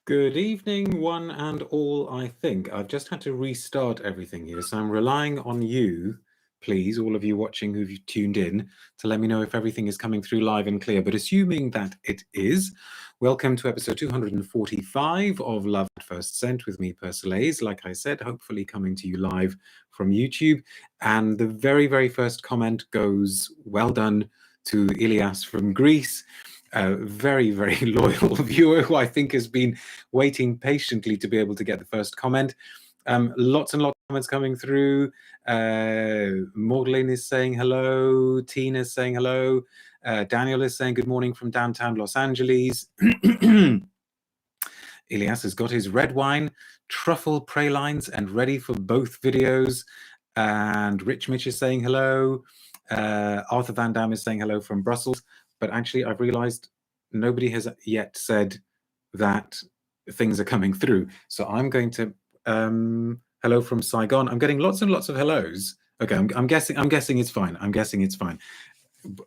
Good evening, one and all, I think. I've just had to restart everything here, so I'm relying on you, please, all of you watching who've tuned in, to let me know if everything is coming through live and clear. But assuming that it is, welcome to episode 245 of Love at First Scent with me, Persolaise. Like I said, hopefully coming to you live from YouTube. And the very, very first comment goes, well done to Ilias from Greece. A very, very loyal viewer who I think has been waiting patiently to be able to get the first comment. Lots and lots of comments coming through. Maudlin is saying hello. Tina is saying hello. Daniel is saying good morning from downtown Los Angeles. Ilias has got his red wine, truffle pralines, and ready for both videos. And Rich Mitch is saying hello. Arthur Van Dam is saying hello from Brussels. But actually, I've realized nobody has yet said that things are coming through. So I'm going to hello from Saigon. I'm getting lots and lots of hellos. Okay, I'm guessing it's fine. I'm guessing it's fine.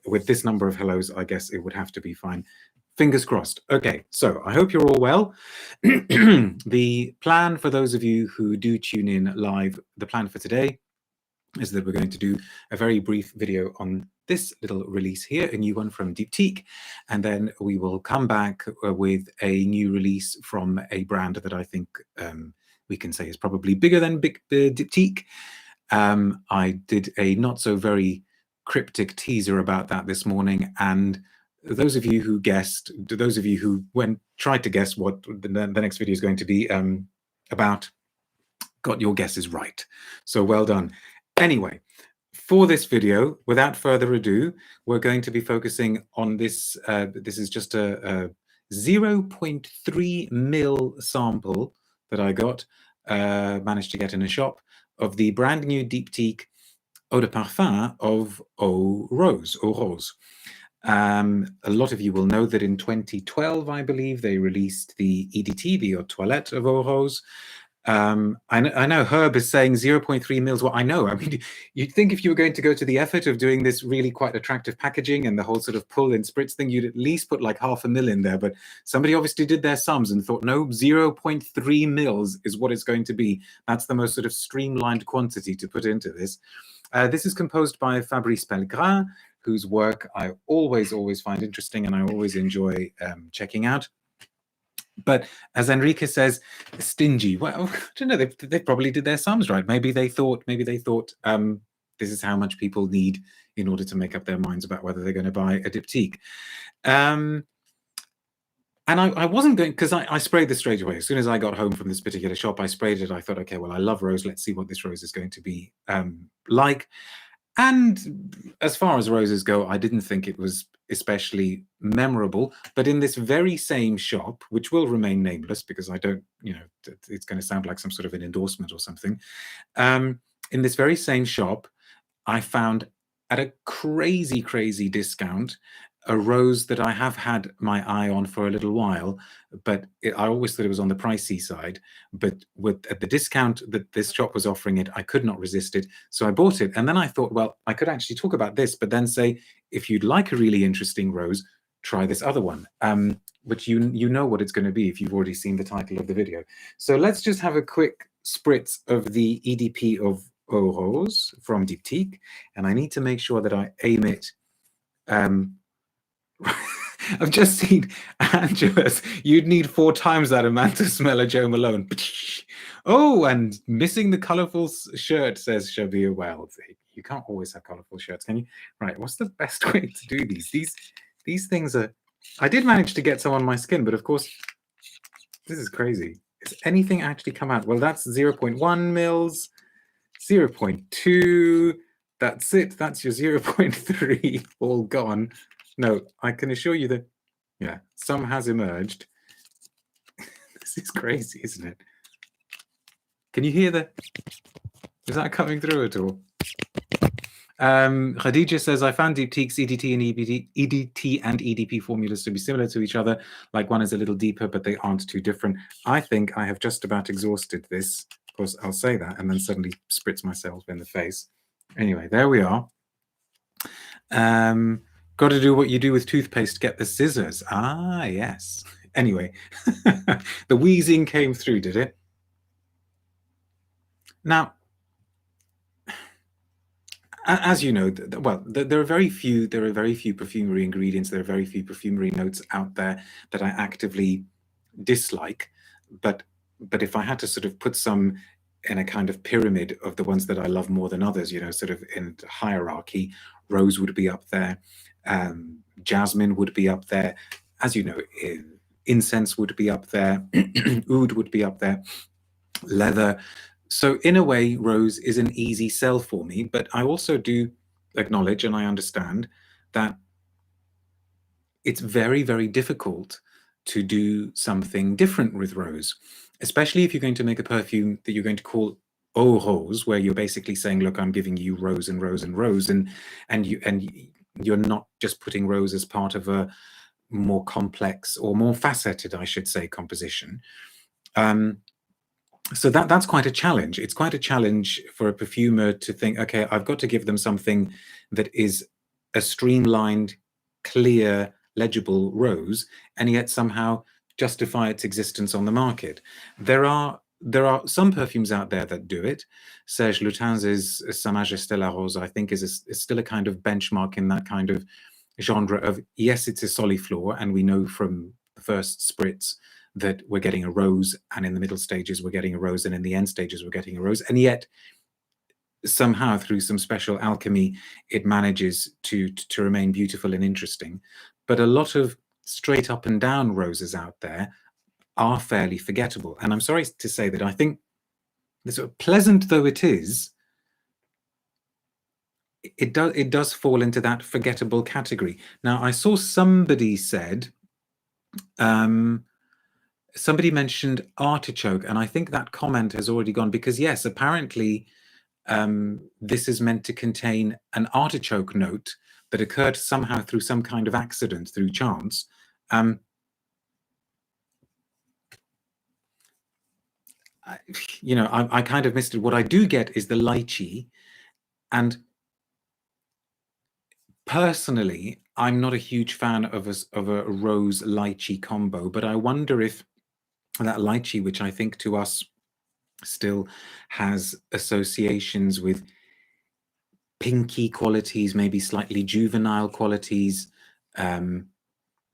With this number of hellos, I guess it would have to be fine. Fingers crossed. Okay, so I hope you're all well. The plan for those of you who do tune in live, the plan for today is that we're going to do a very brief video on this little release here, a new one from Diptyque, and then we will come back with a new release from a brand that I think we can say is probably bigger than Diptyque. I did a not so very cryptic teaser about that this morning, and those of you who guessed, those of you who tried to guess what the next video is going to be about, got your guesses right. So well done. Anyway, for this video, without further ado, we're going to be focusing on this. This is just a 0.3 ml sample that I got, managed to get in a shop, of the brand new Diptyque Eau de Parfum of Eau Rose. A lot of you will know that in 2012, I believe, they released the EDT, the Eau de Toilette of Eau Rose. I know Herb is saying 0.3 mils. Well, I know. I mean, you'd think if you were going to go to the effort of doing this really quite attractive packaging and the whole sort of pull and spritz thing, you'd at least put like 0.5 ml in there. But somebody obviously did their sums and thought, no, 0.3 mils is what it's going to be. That's the most sort of streamlined quantity to put into this. This is composed by Fabrice Pellegrin, whose work I always find interesting and I always enjoy checking out. But as Enrique says, stingy. Well, I don't know. They probably did their sums right. Maybe they thought this is how much people need in order to make up their minds about whether they're going to buy a Diptyque. And I wasn't going, because I sprayed this straight away. As soon as I got home from this particular shop, I sprayed it. I thought, okay, well, I love rose. Let's see what this rose is going to be like. And as far as roses go, I didn't think it was especially memorable. But in this very same shop, which will remain nameless because I don't, it's going to sound like some sort of an endorsement or something. In this very same shop, I found at a crazy, crazy discount a rose that I have had my eye on for a little while, but I always thought it was on the pricey side. But at the discount that this shop was offering it, I could not resist it. So I bought it. And then I thought, well, I could actually talk about this, but then say, if you'd like a really interesting rose, try this other one, which you know what it's going to be if you've already seen the title of the video. So let's just have a quick spritz of the EDP of Eau Rose from Diptyque. And I need to make sure that I aim it. I've just seen Angela's. You'd need 4 times that amount to smell a Joe Malone. Oh, and missing the colourful shirt, says Shabir. Well, you can't always have colourful shirts, can you? Right, what's the best way to do these? These things are... I did manage to get some on my skin, but of course, this is crazy. Has anything actually come out? Well, that's 0.1 mils, 0.2. That's it. That's your 0.3 all gone. No, I can assure you that, yeah, some has emerged. This is crazy, isn't it? Can you hear is that coming through at all? Khadija says, I found Diptyque's EDT and EDP formulas to be similar to each other, like one is a little deeper, but they aren't too different. I think I have just about exhausted this. Of course, I'll say that and then suddenly spritz myself in the face. Anyway, there we are. Got to do what you do with toothpaste, get the scissors. Ah, yes. Anyway, the wheezing came through, did it? Now, as you know, well, there are very few perfumery ingredients, there are very few perfumery notes out there that I actively dislike. But if I had to sort of put some in a kind of pyramid of the ones that I love more than others, you know, sort of in hierarchy, rose would be up there, jasmine would be up there, as you know, incense would be up there, oud would be up there, leather. So in a way, rose is an easy sell for me, but I also do acknowledge and I understand that it's very, very difficult to do something different with rose, especially if you're going to make a perfume that you're going to call Eau Rose, where you're basically saying, look, I'm giving you rose and rose and rose, and you're not just putting rose as part of a more complex or more faceted, I should say, composition. So that's quite a challenge. It's quite a challenge for a perfumer to think, okay, I've got to give them something that is a streamlined, clear, legible rose, and yet somehow justify its existence on the market. There are some perfumes out there that do it. Serge Lutin's Sa Majesté la Rose, I think, is still a kind of benchmark in that kind of genre of, yes, it's a soliflor, and we know from the first spritz that we're getting a rose, and in the middle stages we're getting a rose, and in the end stages we're getting a rose, and yet somehow through some special alchemy it manages to remain beautiful and interesting. But a lot of straight up and down roses out there are fairly forgettable, and I'm sorry to say that I think, sort of pleasant though it is, it does fall into that forgettable category. Now, I saw somebody said, somebody mentioned artichoke, and I think that comment has already gone, because yes, apparently this is meant to contain an artichoke note that occurred somehow through some kind of accident, through chance. You know, I kind of missed it. What I do get is the lychee, and personally, I'm not a huge fan of a rose lychee combo, but I wonder if that lychee, which I think to us still has associations with pinky qualities, maybe slightly juvenile qualities,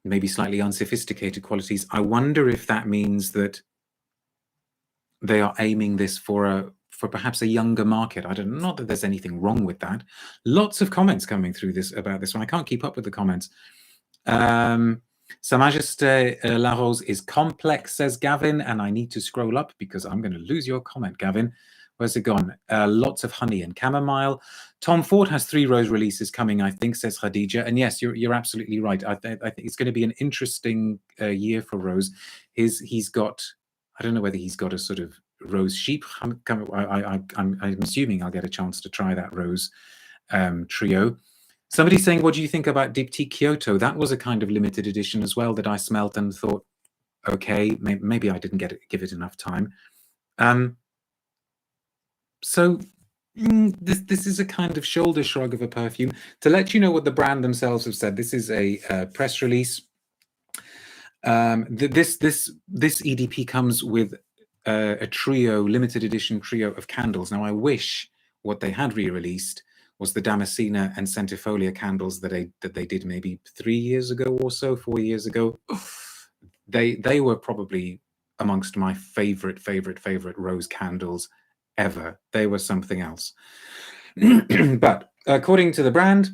maybe slightly unsophisticated qualities. I wonder if that means that they are aiming this for perhaps a younger market. I don't know, not that there's anything wrong with that. Lots of comments coming through about this one. I can't keep up with the comments. Sa Majesté la Rose is complex, says Gavin, and I need to scroll up because I'm going to lose your comment, Gavin. Where's it gone? Lots of honey and chamomile. Tom Ford has 3 rose releases coming, I think, says Khadija. And yes, you're absolutely right. I think it's going to be an interesting year for rose. He's got, I don't know whether he's got a sort of rose sheep. I'm assuming I'll get a chance to try that rose trio. Somebody's saying, what do you think about Diptyque Kyoto? That was a kind of limited edition as well that I smelt and thought, okay, maybe I didn't give it enough time. So this is a kind of shoulder shrug of a perfume. To let you know what the brand themselves have said, this is a press release. This EDP comes with a trio, limited edition trio of candles. Now, I wish what they had re-released was the Damascena and Centifolia candles that they did maybe 3 years ago or so, 4 years ago. They were probably amongst my favorite rose candles ever. They were something else. But according to the brand,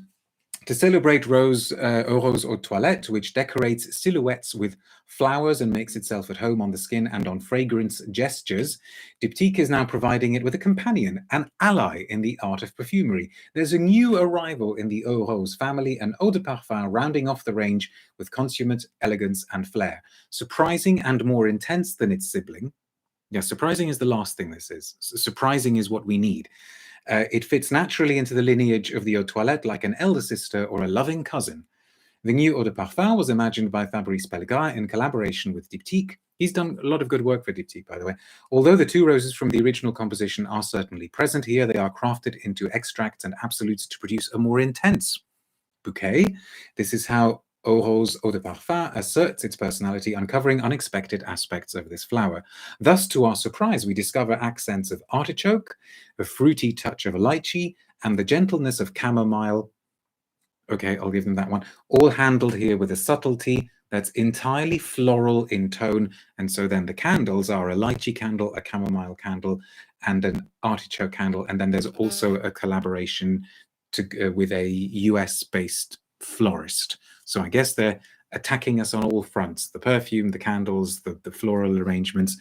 to celebrate Rose, Eau Rose Eau de Toilette, which decorates silhouettes with flowers and makes itself at home on the skin and on fragrance gestures, Diptyque is now providing it with a companion, an ally in the art of perfumery. There's a new arrival in the Eau Rose family, an eau de parfum rounding off the range with consummate elegance and flair. Surprising and more intense than its sibling. Yeah, surprising is the last thing this is. Surprising is what we need. It fits naturally into the lineage of the eau de toilette like an elder sister or a loving cousin. The new eau de parfum was imagined by Fabrice Pellegrin in collaboration with Diptyque. He's done a lot of good work for Diptyque, by the way. Although the 2 roses from the original composition are certainly present here, they are crafted into extracts and absolutes to produce a more intense bouquet. This is how Eau Rose Eau de Parfum asserts its personality, uncovering unexpected aspects of this flower. Thus, to our surprise, we discover accents of artichoke, a fruity touch of lychee, and the gentleness of chamomile. Okay, I'll give them that one. All handled here with a subtlety that's entirely floral in tone. And so then the candles are a lychee candle, a chamomile candle, and an artichoke candle. And then there's also a collaboration with a US-based florist. So I guess they're attacking us on all fronts: the perfume, the candles, the floral arrangements.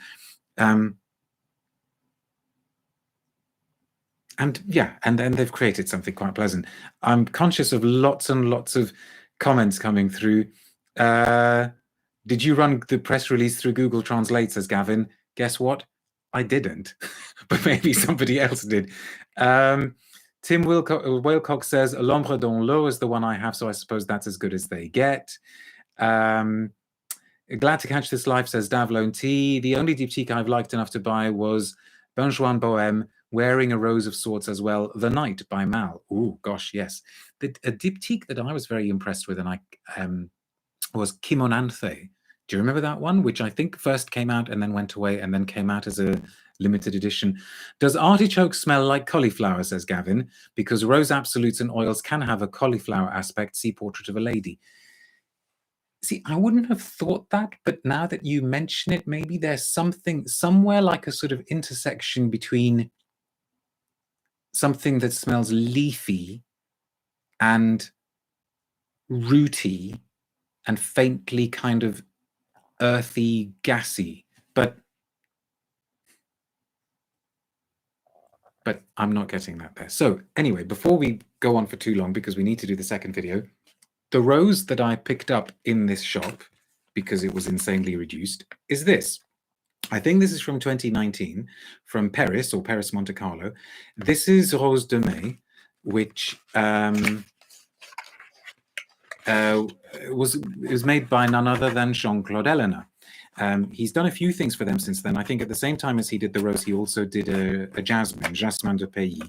And yeah, and then they've created something quite pleasant. I'm conscious of lots and lots of comments coming through. Did you run the press release through Google Translate, says Gavin? Guess what? I didn't, but maybe somebody else did. Tim Walecock says, L'Ombre dans l'eau is the one I have, so I suppose that's as good as they get. Glad to catch this live, says Davlone T. The only Diptyque I've liked enough to buy was Bonjour Bohème, wearing a rose of sorts as well, The Night by Mal. Oh, gosh, yes. A Diptyque that I was very impressed with, and I was Kimonanthe. Do you remember that one? Which I think first came out and then went away and then came out as a limited edition. Does artichoke smell like cauliflower, says Gavin? Because rose absolutes and oils can have a cauliflower aspect. See Portrait of a Lady. See, I wouldn't have thought that, but now that you mention it, maybe there's something somewhere like a sort of intersection between something that smells leafy and rooty and faintly kind of earthy, gassy, but I'm not getting that there. So anyway, before we go on for too long, because we need to do the second video, the rose that I picked up in this shop, because it was insanely reduced, is this. I think this is from 2019, from Perris or Perris Monte Carlo. This is Rose De Mai, which was made by none other than Jean-Claude Ellena. He's done a few things for them since then. I think at the same time as he did the rose, he also did a jasmine de Pays.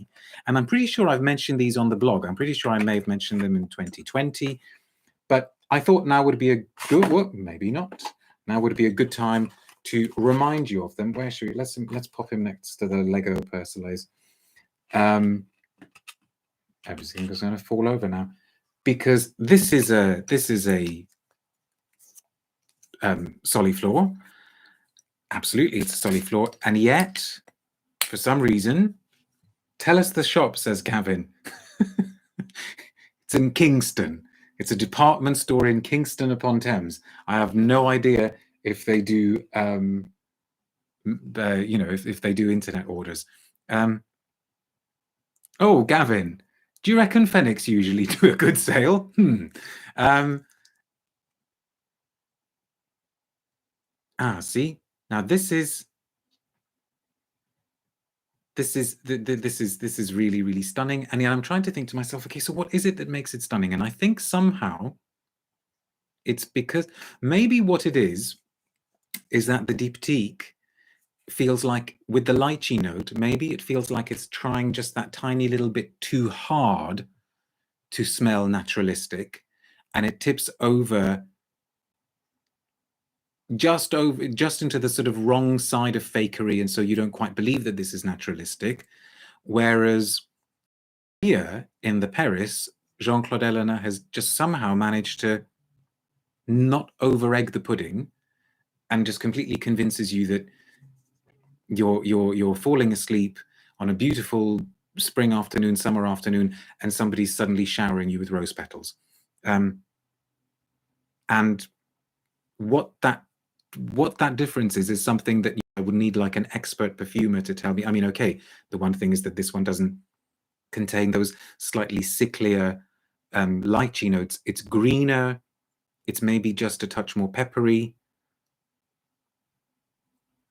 And I'm pretty sure I've mentioned these on the blog. I'm pretty sure I may have mentioned them in 2020. But I thought now would be a good, well, maybe not. Now would be a good time to remind you of them. Where should we? Let's pop him next to the Lego Persolaise. Everything is going to fall over now, because this is a Soliflor. Absolutely, it's a Soliflor, and yet for some reason, tell us the shop, says Gavin. It's in Kingston. It's a department store in Kingston upon Thames. I have no idea if they do, if they do internet orders. Oh, Gavin, do you reckon Phoenix usually do a good sale? See, now this is really, really stunning. And I'm trying to think to myself, okay, so what is it that makes it stunning? And I think somehow it's because maybe what it is that the Diptyque feels like, with the lychee note, maybe it feels like it's trying just that tiny little bit too hard to smell naturalistic, and it tips over just into the sort of wrong side of fakery, and so you don't quite believe that this is naturalistic. Whereas here in the Perris, Jean-Claude Ellena has just somehow managed to not over-egg the pudding and just completely convinces you that you're falling asleep on a beautiful spring afternoon, summer afternoon, and somebody's suddenly showering you with rose petals. And what that difference is something that I would need like an expert perfumer to tell me. I mean, okay, the one thing is that this one doesn't contain those slightly sicklier lychee notes. It's greener. It's maybe just a touch more peppery.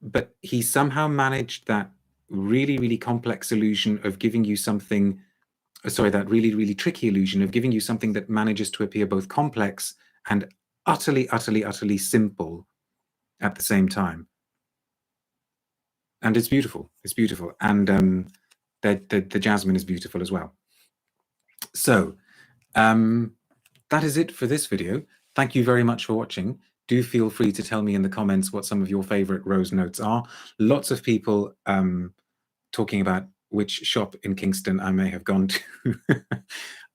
But he somehow managed that really, really complex illusion of giving you something, that really, really tricky illusion of giving you something that manages to appear both complex and utterly, utterly, utterly simple at the same time. And it's beautiful. It's beautiful. And the jasmine is beautiful as well. So that is it for this video. Thank you very much for watching. Do feel free to tell me in the comments what some of your favorite rose notes are. Lots of people talking about which shop in Kingston I may have gone to.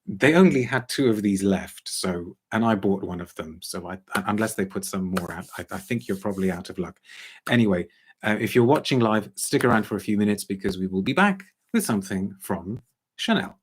They only had 2 of these left, so, and I bought one of them. So unless they put some more out, I think you're probably out of luck. Anyway, if you're watching live, stick around for a few minutes because we will be back with something from Chanel.